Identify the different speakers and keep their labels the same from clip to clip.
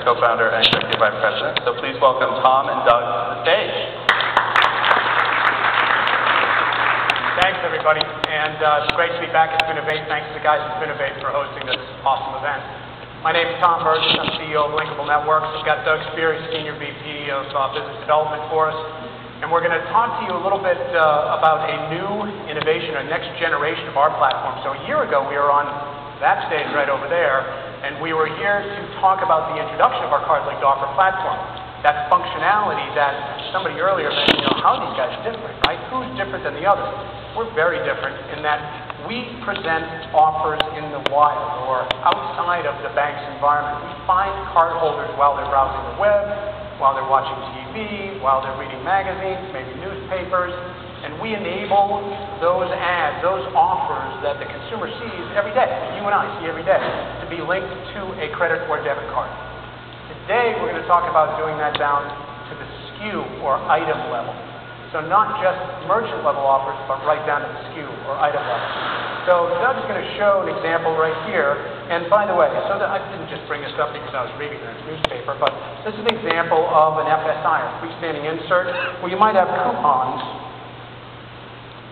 Speaker 1: co-founder and executive vice president. So please welcome Tom and Doug to the stage.
Speaker 2: Thanks, everybody. And it's great to be back at Finovate. Thanks to the guys at Finovate for hosting this awesome event. My name is Tom Burgess. I'm CEO of Linkable Networks. We've got Doug Spears, Senior VP of Business Development for us. And we're going to talk to you a little bit about a new innovation, a next generation of our platform. So a year ago, we were on that stage right over there, and we were here to talk about the introduction of our card-linked offer platform. That functionality that somebody earlier mentioned, how are these guys different, right? Who's different than the others? We're very different in that we present offers in the wild or outside of the bank's environment. We find cardholders while they're browsing the web, while they're watching TV, while they're reading magazines, maybe newspapers, and we enable those ads, those offers that the consumer sees every day, you and I see every day, to be linked to a credit or debit card. Today, we're going to talk about doing that down to the SKU or item level. So not just merchant level offers, but right down to the SKU or item level. So Doug's going to show an example right here. And by the way, I didn't just bring this up because I was reading the newspaper, but this is an example of an FSI, a freestanding insert, where you might have coupons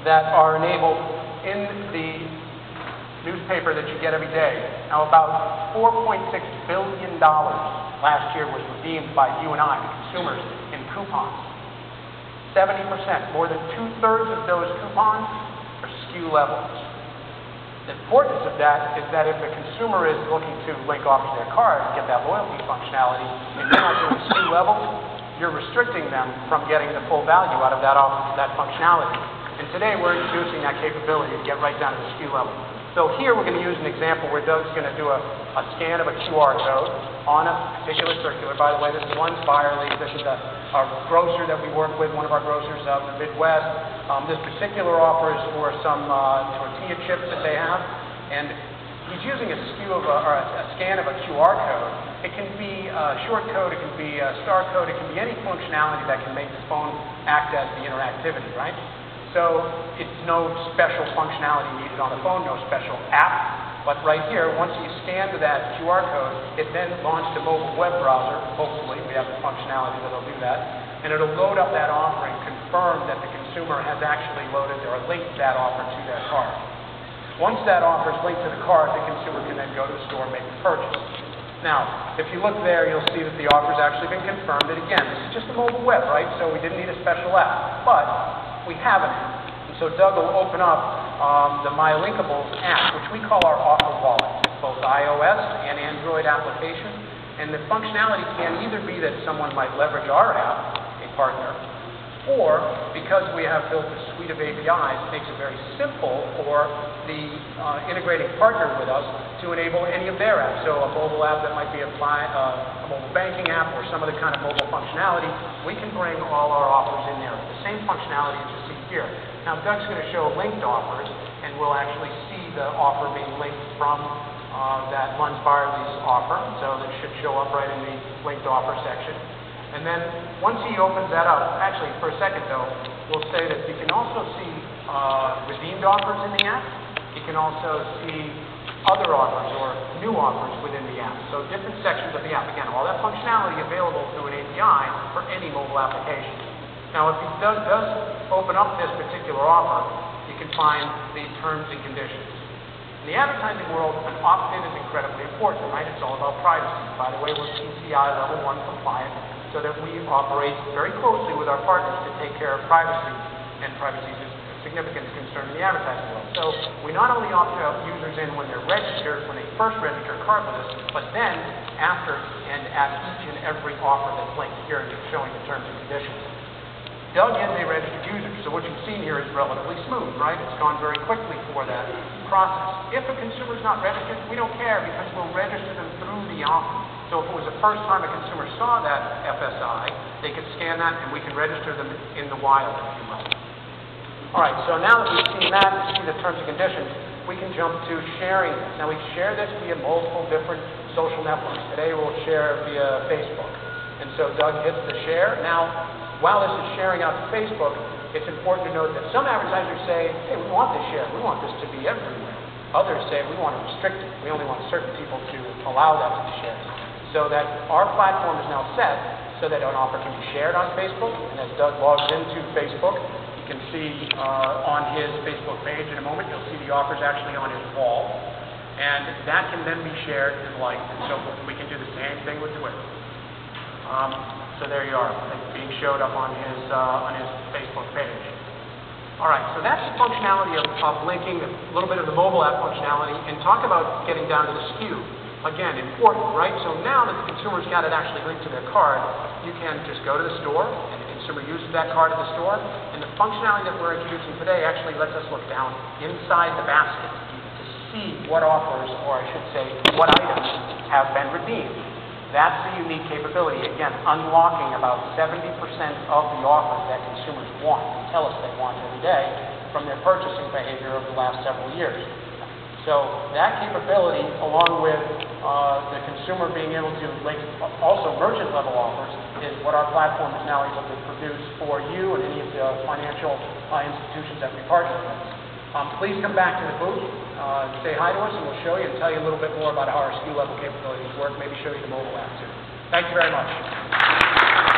Speaker 2: that are enabled in the newspaper that you get every day. Now, about $4.6 billion last year was redeemed by you and I, the consumers, in coupons. 70%, more than two-thirds of those coupons are SKU levels. The importance of that is that if a consumer is looking to link offers to their card and get that loyalty functionality, and you're not doing SKU levels, you're restricting them from getting the full value out of that functionality. And today we're introducing that capability to get right down to the SKU level. So here we're going to use an example where Doug's going to do a scan of a QR code on a particular circular. By the way, this is Lunds Byerly. This is our grocer that we work with, one of our grocers out in the Midwest. This particular offer is for some tortilla chips that they have. And he's using a scan of a QR code. It can be a short code, it can be a star code, it can be any functionality that can make the phone act as the interactivity, right? So it's no special functionality needed on the phone, no special app. But right here, once you scan to that QR code, it then launched a mobile web browser. Hopefully, we have the functionality that'll do that. And it'll load up that offer and confirm that the consumer has actually loaded or linked that offer to their card. Once that offer is linked to the card, the consumer can then go to the store and make the purchase. Now, if you look there, you'll see that the offer's actually been confirmed. And again, this is just a mobile web, right? So we didn't need a special app. But we have an app. And so Doug will open up the My Linkables app, which we call our offer wallet. It's both iOS and Android application. And the functionality can either be that someone might leverage our app, a partner, or because we have built a suite of APIs, it makes it very simple for the integrating partner with us to enable any of their apps. So a mobile app that might be a mobile banking app or some other kind of mobile functionality, we can bring all our offers in there. The same functionality as you see here. Now Doug's going to show linked offers, and we'll actually see the offer being linked from that Lunds Byerly's offer. So that should show up right in the linked offer section. And then once he opens that up, actually for a second though, we'll say that you can also see redeemed offers in the app. You can also see other offers or new offers within the app. So different sections of the app. Again, all that functionality available through an API for any mobile application. Now if he does open up this particular offer, you can find the terms and conditions. In the advertising world, opt-in is incredibly important, right? It's all about privacy. By the way, we're PCI level 1 compliant, so that we operate very closely with our partners to take care of privacy, and privacy is a significant concern in the advertising world. So we not only opt out users in when they're registered, when they first register a card with us, but then after and at each and every offer that's linked. Here it's showing the terms and conditions. Doug is a registered user, so what you've seen here is relatively smooth, right? It's gone very quickly for that process. If a consumer is not registered, we don't care because we'll register them through the offer. So if it was the first time a consumer saw that FSI, they could scan that and we can register them in the wild, if you will. All right, so now that we've seen that and see the terms and conditions, we can jump to sharing this. Now we share this via multiple different social networks. Today we'll share via Facebook. And so Doug hits the share. Now, while this is sharing out to Facebook, it's important to note that some advertisers say, hey, we want this share. We want this to be everywhere. Others say we want to restrict it. We only want certain people to allow that to be shared. so that our platform is now set so that an offer can be shared on Facebook. And as Doug logs into Facebook, you can see on his Facebook page in a moment, you'll see the offers actually on his wall. And that can then be shared and liked and so forth. We can do the same thing with Twitter. So there you are, it's being showed up on his Facebook page. All right, so that's the functionality of linking, a little bit of the mobile app functionality, and talk about getting down to the SKU. Again, important, right? So now that the consumer's got it actually linked to their card, you can just go to the store, and the consumer uses that card at the store, and the functionality that we're introducing today actually lets us look down inside the basket to see what offers, or I should say, what items have been redeemed. That's the unique capability, again, unlocking about 70% of the offers that consumers want, and tell us they want every day, from their purchasing behavior over the last several years. So that capability, along with the consumer being able to link also merchant-level offers, is what our platform is now able to produce for you and any of the financial institutions that we partner with. Please come back to the booth, say hi to us, and we'll show you and tell you a little bit more about how our SKU-level capabilities work, maybe show you the mobile app too. Thank you very much.